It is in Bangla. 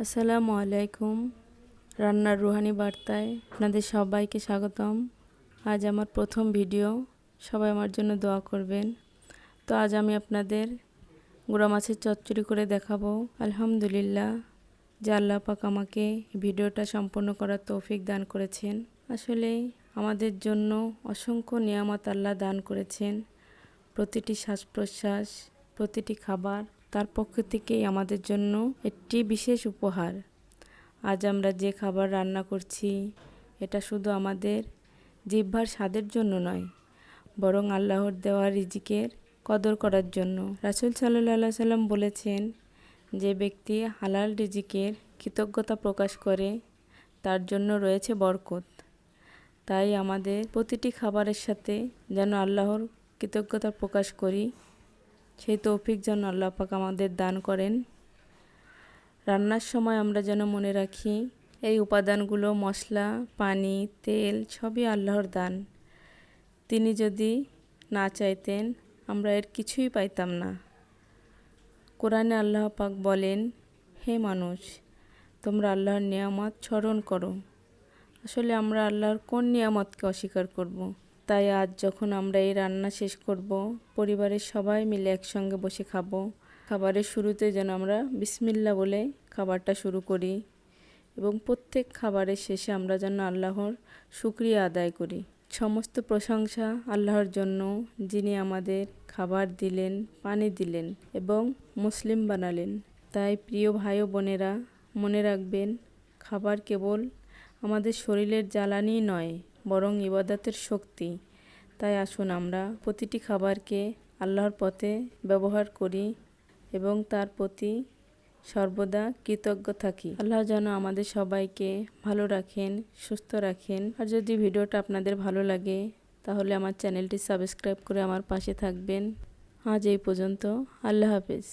আসসালামু আলাইকুম। রান্নার রুহানি বার্তায় আপনাদের সবাইকে স্বাগতম। আজ আমার প্রথম ভিডিও, সবাই আমার জন্য দোয়া করবেন। তো আজ আমি আপনাদের গুঁড়া মাছের চচ্চড়ি করে দেখাবো। আলহামদুলিল্লাহ যে আল্লাহ পাক আমাকে ভিডিওটা সম্পন্ন করার তৌফিক দান করেছেন। আসলে আমাদের জন্য অসংখ্য নিয়ামত আল্লাহ দান করেছেন। প্রতিটি শ্বাস প্রশ্বাস, প্রতিটি খাবার তার পক্ষ থেকেই আমাদের জন্য একটি বিশেষ উপহার। আজ আমরা যে খাবার রান্না করছি, এটা শুধু আমাদের জিহ্বার স্বাদের জন্য নয়, বরং আল্লাহর দেওয়া রিজিকের কদর করার জন্য। রাসূল সাল্লাল্লাহু আলাইহি সাল্লাম বলেছেন, যে ব্যক্তি হালাল রিজিকের কৃতজ্ঞতা প্রকাশ করে তার জন্য রয়েছে বরকত। তাই আমাদের প্রতিটি খাবারের সাথে যেন আল্লাহর কৃতজ্ঞতা প্রকাশ করি, সেই তৌফিক যেন আল্লাহ পাক আমাদের দান করেন। রান্নার সময় আমরা যেন মনে রাখি, এই উপাদানগুলো মশলা, পানি, তেল সবই আল্লাহর দান। তিনি যদি না চাইতেন আমরা এর কিছুই পাইতাম না। কোরআনে আল্লাহ পাক বলেন, হে মানুষ, তোমরা আল্লাহর নিয়ামত স্মরণ করো। আসলে আমরা আল্লাহর কোন নিয়ামতকে অস্বীকার করব? তাই আজ যখন আমরা এই রান্না শেষ করব, পরিবারের সবাই মিলে একসঙ্গে বসে খাবো। খাবারের শুরুতে যেন আমরা বিসমিল্লাহ বলে খাবারটা শুরু করি এবং প্রত্যেক খাবারের শেষে আমরা যেন আল্লাহর শুকরিয়া আদায় করি। সমস্ত প্রশংসা আল্লাহর জন্য, যিনি আমাদের খাবার দিলেন, পানি দিলেন এবং মুসলিম বানালেন। তাই প্রিয় ভাই ও বোনেরা, মনে রাখবেন, খাবার কেবল আমাদের শরীরের জ্বালানি নয়, বরং ইবাদতের শক্তি। তাই আসুন আমরা প্রতিটি খাবারকে আল্লাহর পথে ব্যবহার করি এবং তার প্রতি সর্বদা কৃতজ্ঞ থাকি। আল্লাহ যেন আমাদের সবাইকে ভালো রাখেন, সুস্থ রাখেন। আর যদি ভিডিওটা আপনাদের ভালো লাগে তাহলে আমার চ্যানেলটি সাবস্ক্রাইব করে আমার পাশে থাকবেন। আজ এই পর্যন্ত। আল্লাহ হাফেজ।